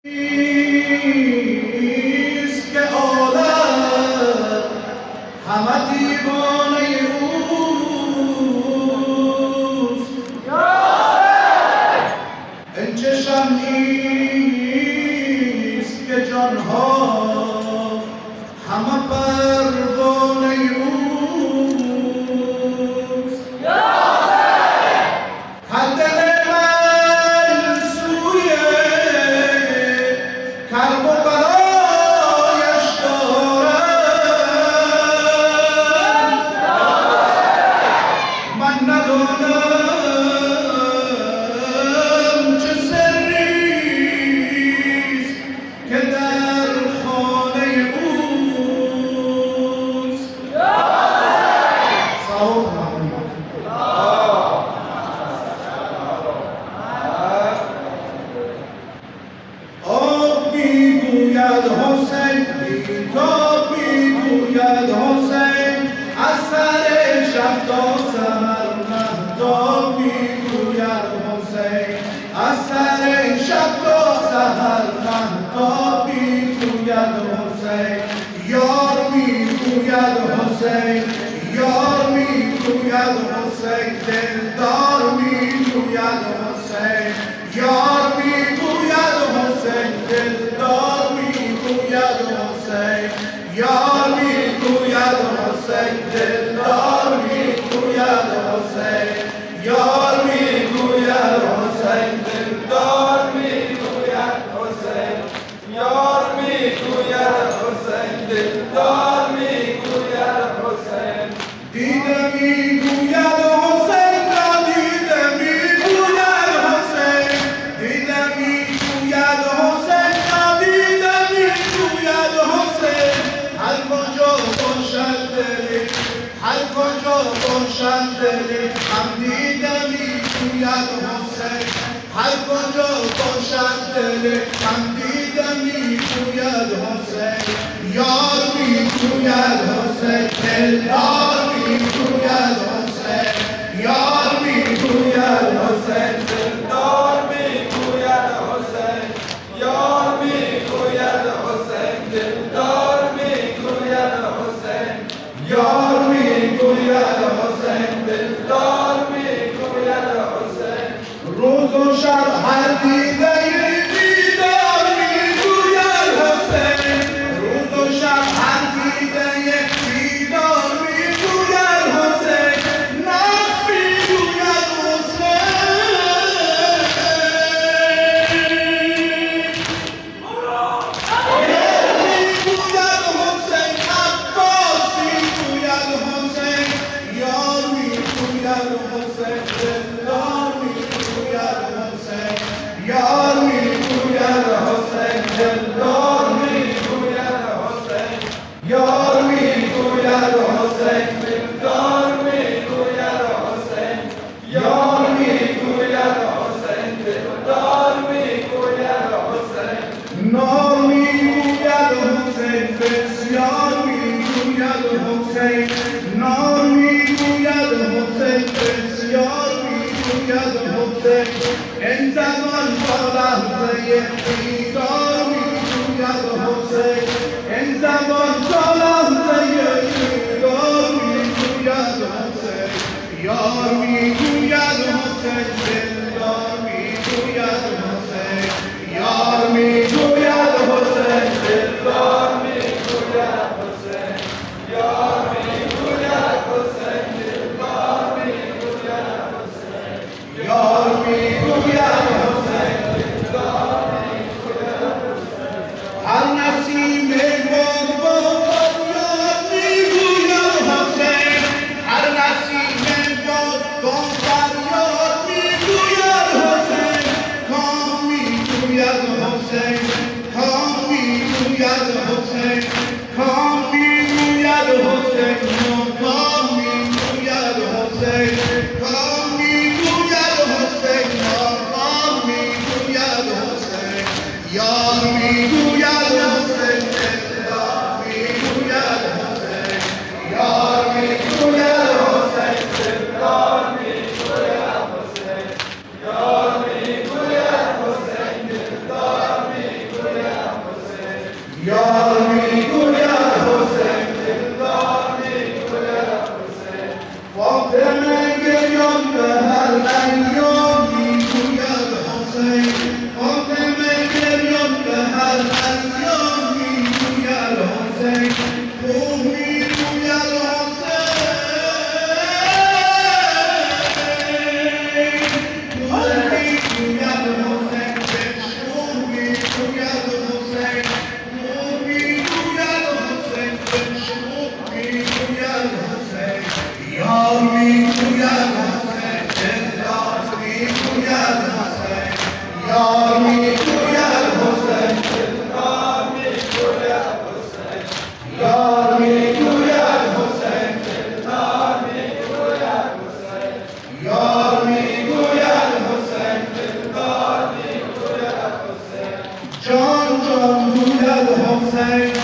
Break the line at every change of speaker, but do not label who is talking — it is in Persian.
نیست که عالم همه دیوانه اوست، این چشم نیست که جانها همه پروانه اوست. هر دل من سوی کرب و بلایش دارد، من ندانم چه سریست که در خانه اوست. سلام حسین بیتاب میگوید حسین از سر شب تا سحر مهتاب میگوید حسین از سر شب تا سحر مهتاب میگوید حسین یار میگوید حسین یار میگوید حسین دلدار میگوید حسین یار میگوید حسین دلدار میگوید حسین یار میگوید حسین دلدار میگوید حسین یار میگوید حسین دلدار میگوید حسین یار میگوید حسین دلدار میگوید حسین دیده میگوید حسین ندیده میگوید حسین دیده میگوید حسین ندیده میگوید حسین هر کجا باشد دلی هر کجا باشد دلی هم دیده میگوید حسین هر کجا باشد دلی هم دیده میگوید حسین یار میگوید حسین دلدار میگوید حسین یار میگوید حسین دلدار میگوید حسین یار میگوید حسین دلدار میگوید حسین یار میگوید حسین دلدار میگوید حسین روز و شب هر دیده بیدار میگوید حسین روز و شب هر دیده بیدار میگوید حسین نفس میگوید یار میگوید حسین دلدار میگوید حسین یار میگوید حسین دلدار میگوید حسین یار میگوید حسین دلدار میگوید حسین نار میگوید حسین بسیار میگوید حسین نار میگوید حسین بسیار میگوید حسین این زمان با لحظه دیدار میگوید حسین این زمان با لحظه دیدار میگوید حسین یار میگوید حسین دلدار میگوید حسین یار میگوید حسین دلدار میگوید حسین یار میگوید حسین دلدار میگوید حسین یار میگوید حسین دلدار میگوید حسین هر نسیم باد با فریاد میگوید حسین هر نسیم باد با فریاد میگوید حسین کام میگوید حسین کام میگوید حسین کام میگوید حسین کام میگوید حسین کام میگوید حسین کام میگوید حسین یار میگوید حسین دلدار میگوید حسین یار میگوید حسین دلدار میگوید حسین یار میگوید حسین دلدار میگوید یار میگوید حسین دلدار میگوید حسین فاطمه گریان به هر ایام میگوید حسین فاطمه گریان به هر ایام میگوید حسین روح میگوید یار میگوید حسین دلدار میگوید حسین یار میگوید حسین دلدار میگوید حسین یار میگوید حسین دلدار میگوید حسین یار میگوید حسین دلدار میگوید حسین جان جان گوید حسین